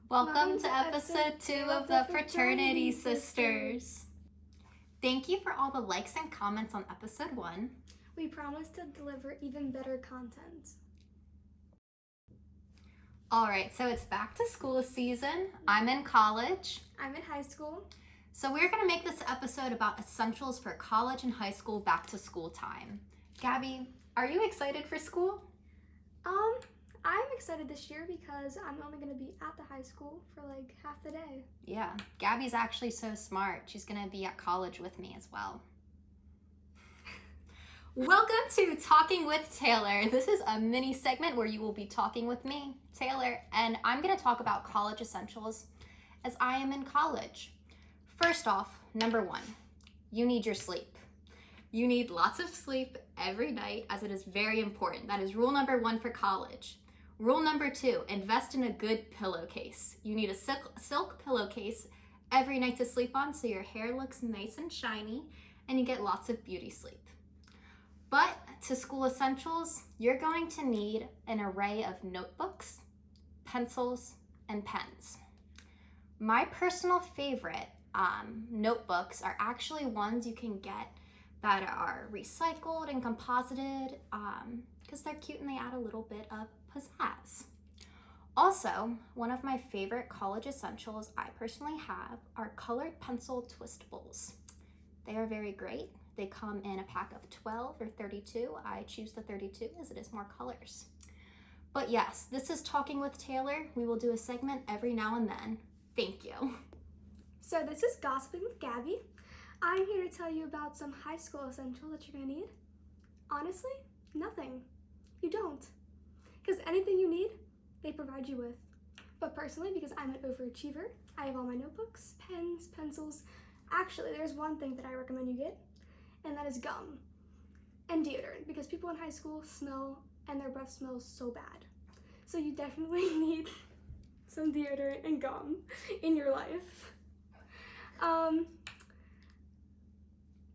Welcome to episode 2 of the Fraternity Sisters. Thank you for all the likes and comments on episode 1. We promise to deliver even better content. Alright, so it's back to school season. I'm in college. I'm in high school. So we're going to make this episode about essentials for college and high school back to school time. Gabby, are you excited for school? I'm excited this year because I'm only going to be at the high school for like half the day. Yeah, Gabby's actually so smart. She's going to be at college with me as well. Welcome to Talking with Taylor. This is a mini segment where you will be talking with me, Taylor, and I'm going to talk about college essentials as I am in college. First off, number 1, you need your sleep. You need lots of sleep every night as it is very important. That is rule number 1 for college. Rule number 2, invest in a good pillowcase. You need a silk pillowcase every night to sleep on so your hair looks nice and shiny and you get lots of beauty sleep. But to school essentials, you're going to need an array of notebooks, pencils, and pens. My personal favorite notebooks are actually ones you can get that are recycled and composited because they're cute and they add a little bit of pizzazz. Also, one of my favorite college essentials I personally have are colored pencil twistables. They are very great. They come in a pack of 12 or 32. I choose the 32 as it is more colors. But yes, this is Talking with Taylor. We will do a segment every now and then. Thank you. So this is Gossiping with Gabby. I'm here to tell you about some high school essential that you're going to need. Honestly, nothing. You don't. Because anything you need, they provide you with. But personally, because I'm an overachiever, I have all my notebooks, pens, pencils. Actually, there's one thing that I recommend you get, and that is gum and deodorant, because people in high school smell and their breath smells so bad. So you definitely need some deodorant and gum in your life.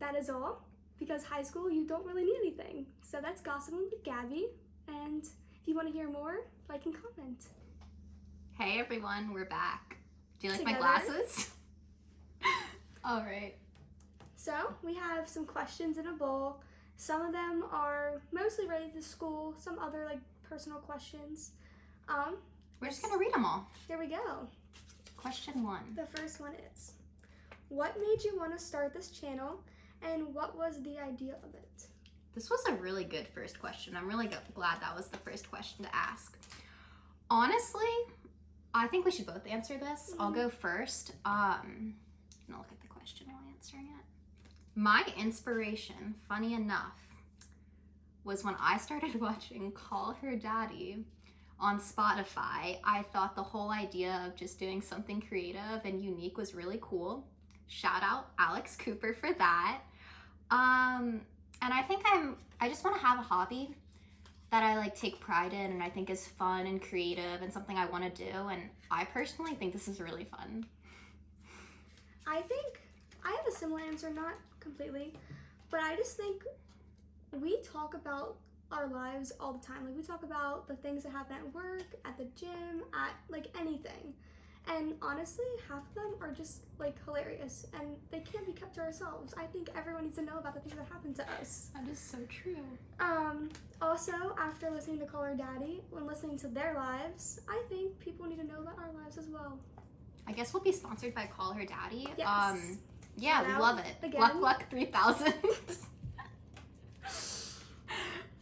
That is all, because high school, you don't really need anything. So that's Gossiping with Gabby, and if you want to hear more, like and comment. Hey everyone, we're back. Do you like Together. my glasses? All right. So we have some questions in a bowl. Some of them are mostly related to school, some other like personal questions. We're just gonna read them all. Here we go. Question 1. The first one is, what made you want to start this channel and what was the idea of it? This was a really good first question. I'm really glad that was the first question to ask. Honestly, I think we should both answer this. I'll go first. I'm gonna look at the question while answering it. My inspiration, funny enough, was when I started watching Call Her Daddy on Spotify. I thought the whole idea of just doing something creative and unique was really cool. Shout out Alex Cooper for that. And I think I just want to have a hobby that I like take pride in and I think is fun and creative and something I want to do. And I personally think this is really fun. I think I have a similar answer, not completely, but I just think we talk about our lives all the time. Like we talk about the things that happen at work, at the gym, at like anything. And honestly, half of them are just like hilarious and they can't be kept to ourselves. I think everyone needs to know about the things that happen to us. That is so true. Also, after listening to Call Her Daddy, when listening to their lives, I think people need to know about our lives as well. I guess we'll be sponsored by Call Her Daddy. Yes. Yeah, Shout we out love it. again. Luck 3000.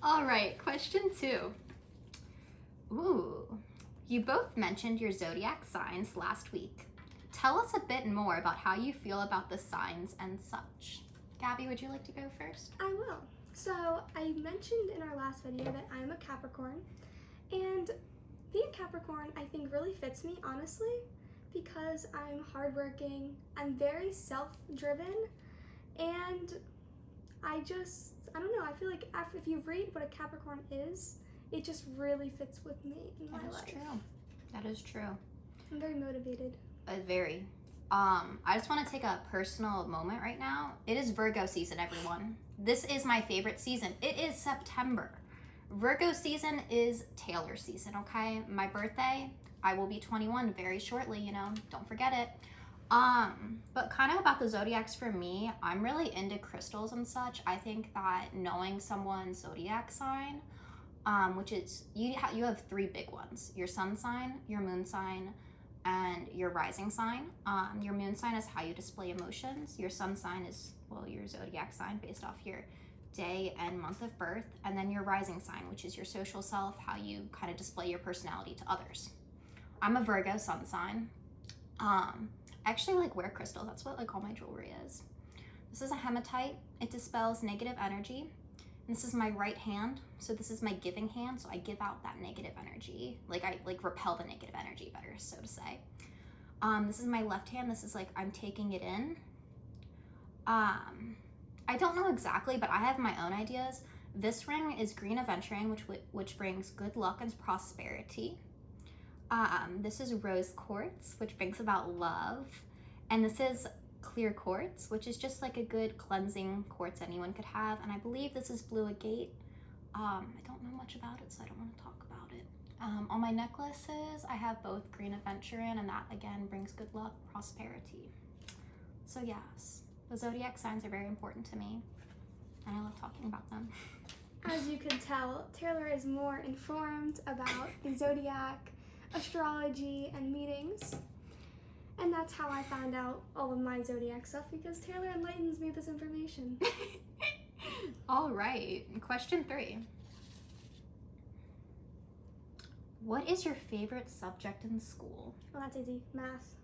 All right, question 2. Ooh, you both mentioned your zodiac signs last week. Tell us a bit more about how you feel about the signs and such. Gabby, would you like to go first? I will. So I mentioned in our last video that I'm a Capricorn, and being a Capricorn I think really fits me, honestly, because I'm hardworking, I'm very self-driven, and I don't know, I feel like if you read what a Capricorn is, it just really fits with me in my life. That is true. That is true. I'm very motivated. Very. I just want to take a personal moment right now. It is Virgo season, everyone. This is my favorite season. It is September. Virgo season is Taylor season, okay? My birthday, I will be 21 very shortly, you know, don't forget it. But kind of about the zodiacs for me, I'm really into crystals and such. I think that knowing someone's zodiac sign, which is, you have three big ones: your sun sign, your moon sign, and your rising sign. Your moon sign is how you display emotions. Your sun sign is, well, your zodiac sign based off your day and month of birth. And then your rising sign, which is your social self, how you kind of display your personality to others. I'm a Virgo sun sign. I actually like wear crystals. That's what like all my jewelry is. This is a hematite. It dispels negative energy. And this is my right hand. So this is my giving hand. So I give out that negative energy. Like I like repel the negative energy, better so to say. This is my left hand. This is like I'm taking it in. I don't know exactly, but I have my own ideas. This ring is green aventurine, which brings good luck and prosperity. This is rose quartz, which brings about love. And this is clear quartz, which is just like a good cleansing quartz anyone could have. And I believe this is blue agate. I don't know much about it, so I don't want to talk about it. On my necklaces, I have both green aventurine, and that again brings good luck, prosperity. So yes, the zodiac signs are very important to me, and I love talking about them. As you can tell, Taylor is more informed about the zodiac, astrology, and meetings. And that's how I found out all of my zodiac stuff, because Taylor enlightens me with this information. All right, question 3. What is your favorite subject in school? Well, that's easy. Math.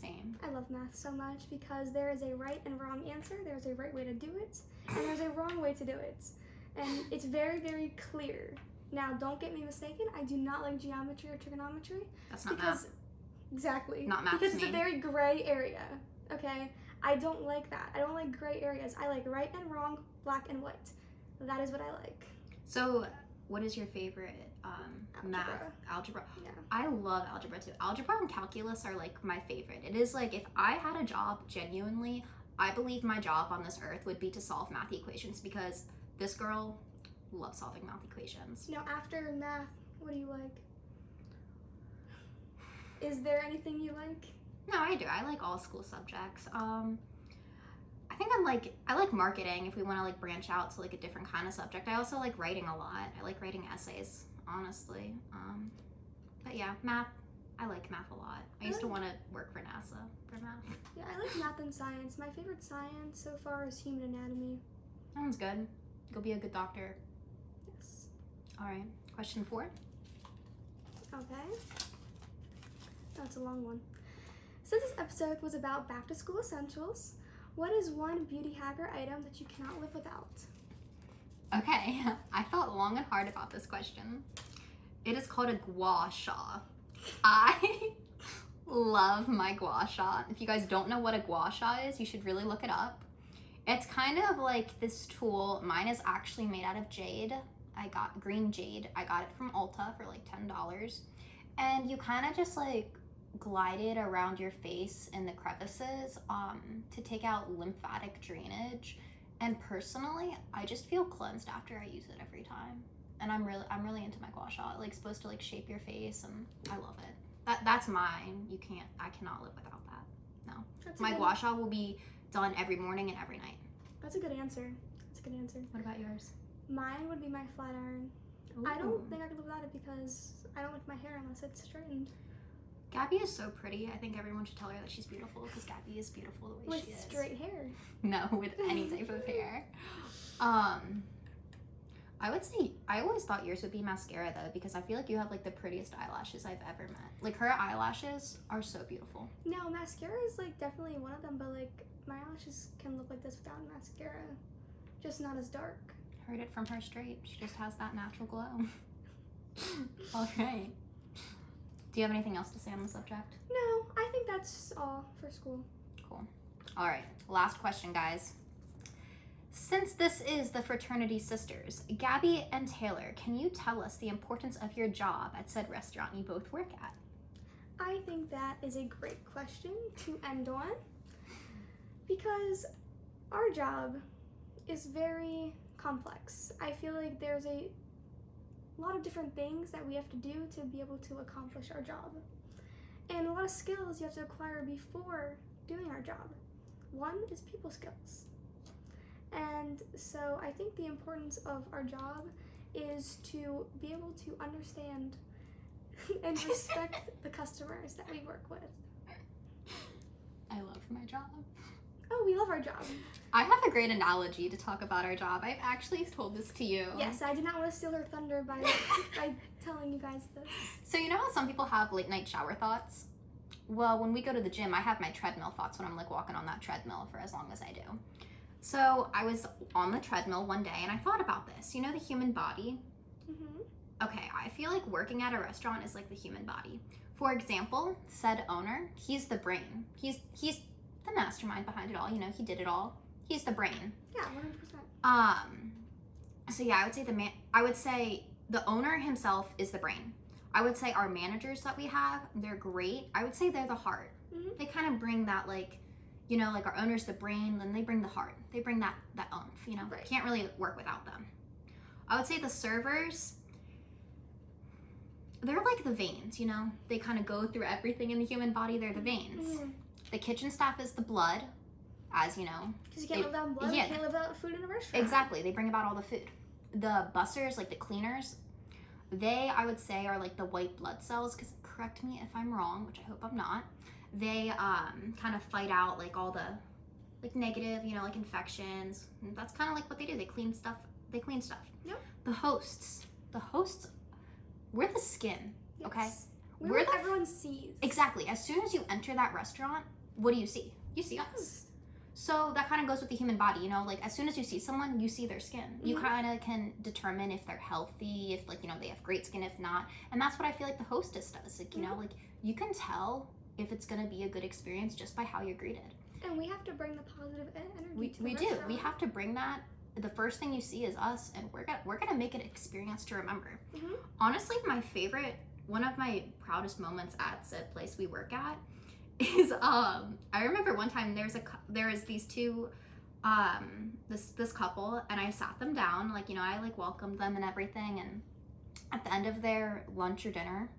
Same. I love math so much because there is a right and wrong answer. There's a right way to do it, and there's a wrong way to do it. And it's very, very clear. Now, don't get me mistaken. I do not like geometry or trigonometry. That's not because, math. Exactly. Not math Because to it's me. a very gray area, okay? I don't like that. I don't like gray areas. I like right and wrong, black and white. That is what I like. So, what is your favorite math? Algebra. Yeah. I love algebra too. Algebra and calculus are like my favorite. It is like if I had a job, genuinely, I believe my job on this earth would be to solve math equations, because this girl loves solving math equations. Now, after math, what do you like? Is there anything you like? No, I do. I like all school subjects. I think I like marketing if we want to like branch out to like a different kind of subject. I also like writing a lot. I like writing essays, honestly. But yeah, math. I like math a lot. I used to want to work for NASA for math. Yeah, I like math and science. My favorite science so far is human anatomy. That one's good. Go be a good doctor. Yes. All right. Question 4. Okay. That's a long one. Since this episode was about back to school essentials, what is one beauty hacker item that you cannot live without? Okay. I thought long and hard about this question. It is called a gua sha. I love my gua sha. If you guys don't know what a gua sha is, you should really look it up. It's kind of like this tool. Mine is actually made out of jade. I got green jade. I got it from Ulta for like $10. And you kind of just like glide it around your face in the crevices to take out lymphatic drainage. And personally, I just feel cleansed after I use it every time. And I'm really into my gua sha. It's like supposed to like shape your face, and I love it. That's mine. I cannot live without that. No. My gua sha will be done every morning and every night. That's a good answer. What about yours? Mine would be my flat iron. Ooh. I don't think I could live without it because I don't like my hair unless it's straightened. Gabby is so pretty. I think everyone should tell her that she's beautiful, because Gabby is beautiful the way she is. With straight hair. No, with any type of hair. I would say, I always thought yours would be mascara though, because I feel like you have like the prettiest eyelashes I've ever met. Like her eyelashes are so beautiful. No, mascara is like definitely one of them, but like my eyelashes can look like this without mascara. Just not as dark. Heard it from her straight. She just has that natural glow. Okay. Do you have anything else to say on the subject? No, I think that's all for school. Cool. All right, last question, guys. Since this is the fraternity sisters, Gabby and Taylor, can you tell us the importance of your job at said restaurant you both work at? I think that is a great question to end on, because our job is very complex. I feel like there's a a lot of different things that we have to do to be able to accomplish our job. And a lot of skills you have to acquire before doing our job. One is people skills. And so I think the importance of our job is to be able to understand and respect the customers that we work with. I love my job. Oh, we love our job. I have a great analogy to talk about our job. I've actually told this to you. Yes, I did not want to steal her thunder by telling you guys this. So you know how some people have late night shower thoughts? Well, when we go to the gym, I have my treadmill thoughts when I'm like walking on that treadmill for as long as I do. So I was on the treadmill one day and I thought about this. You know the human body? Mm-hmm. Okay, I feel like working at a restaurant is like the human body. For example, said owner, he's the brain. He's the mastermind behind it all. You know, he did it all. He's the brain. Yeah, 100%. So yeah, I would say the owner himself is the brain. I would say our managers that we have, they're great. I would say they're the heart. Mm-hmm. They kind of bring that, like, you know, like our owner's the brain, then they bring the heart. They bring that oomph, you know. Right. Can't really work without them. I would say the servers, they're like the veins, you know. They kind of go through everything in the human body. They're the veins. Mm-hmm. The kitchen staff is the blood, as you know. Because you can't live without blood, yeah. you can't live without food in a restaurant. Exactly. They bring about all the food. The bussers, like the cleaners, they, I would say, are like the white blood cells, because correct me if I'm wrong, which I hope I'm not. They kind of fight out like all the like negative, you know, like infections. And that's kind of like what they do. They clean stuff. Yep. The hosts, we're the skin, Yes. okay? We're what everyone sees. Exactly. As soon as you enter that restaurant, what do you see? You see us. So that kind of goes with the human body, you know, like as soon as you see someone, you see their skin. Mm-hmm. You kind of can determine if they're healthy, if like, you know, they have great skin, if not. And that's what I feel like the hostess does. Like, you know, like you can tell if it's going to be a good experience just by how you're greeted. And we have to bring the positive energy we to the do. restaurant. We have to bring that. The first thing you see is us, and we're gonna make it an experience to remember. Mm-hmm. Honestly, one of my proudest moments at said place we work at is I remember one time there was these two this couple, and I sat them down, like, you know, I like welcomed them and everything, and at the end of their lunch or dinner,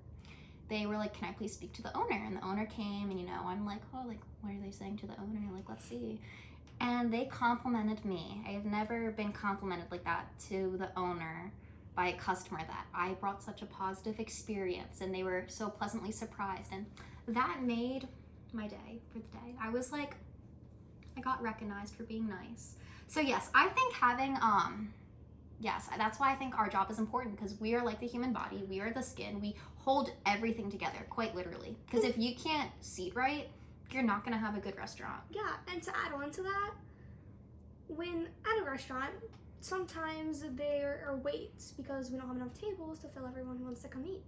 they were like, can I please speak to the owner? And the owner came, and you know, I'm like, oh, like what are they saying to the owner? Like, let's see. And they complimented me. I have never been complimented like that to the owner by a customer, that I brought such a positive experience, and they were so pleasantly surprised, and that made my day for the day. I was like, I got recognized for being nice. So yes, I think having that's why I think our job is important, because we are like the human body. We are the skin. We hold everything together, quite literally, because if you can't seat right, you're not gonna have a good restaurant. Yeah, and to add on to that, when at a restaurant, sometimes there are waits because we don't have enough tables to fill everyone who wants to come eat.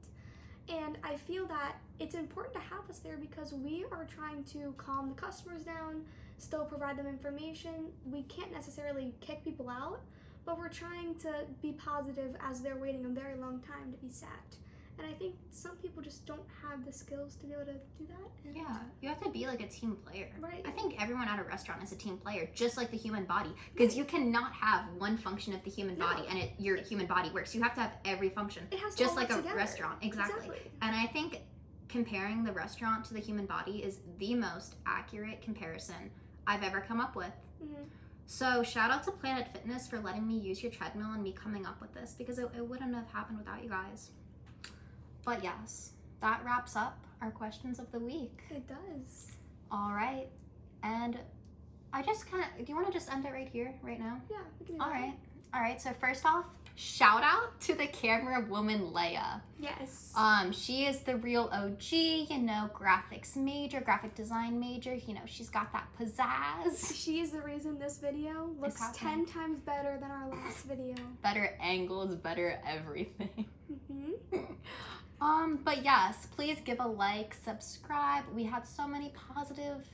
And I feel that it's important to have us there because we are trying to calm the customers down, still provide them information. We can't necessarily kick people out, but we're trying to be positive as they're waiting a very long time to be sat. And I think some people just don't have the skills to be able to do that. And yeah, you have to be like a team player. Right. I think everyone at a restaurant is a team player, just like the human body, because you cannot have one function of the human body and your human body works. You have to have every function, it has to just all like work a together. restaurant. Exactly. And I think comparing the restaurant to the human body is the most accurate comparison I've ever come up with. Mm-hmm. So shout out to Planet Fitness for letting me use your treadmill and me coming up with this, because it wouldn't have happened without you guys. But yes, that wraps up our questions of the week. It does. All right. And I just do you want to just end it right here, right now? Yeah, we can do All that. right. All right. So first off, shout out to the camera woman, Leia. Yes. She is the real OG, you know, graphics major, graphic design major. You know, she's got that pizzazz. She is the reason this video looks happening. 10 times better than our last video. Better angles, better everything. Mm-hmm. But yes, please give a like, subscribe. We had so many positive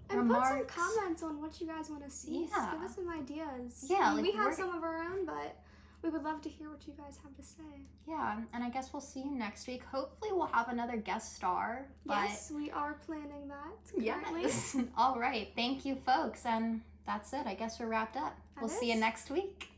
And remarks. put some comments on what you guys want to see. Yeah. Give us some ideas. Yeah, I mean, like, we have we're- some of our own, but we would love to hear what you guys have to say. Yeah, and I guess we'll see you next week. Hopefully we'll have another guest star. But Yes, we are planning that currently. yes. All right. Thank you, folks. And that's it. I guess we're wrapped up. We'll see you is. next week.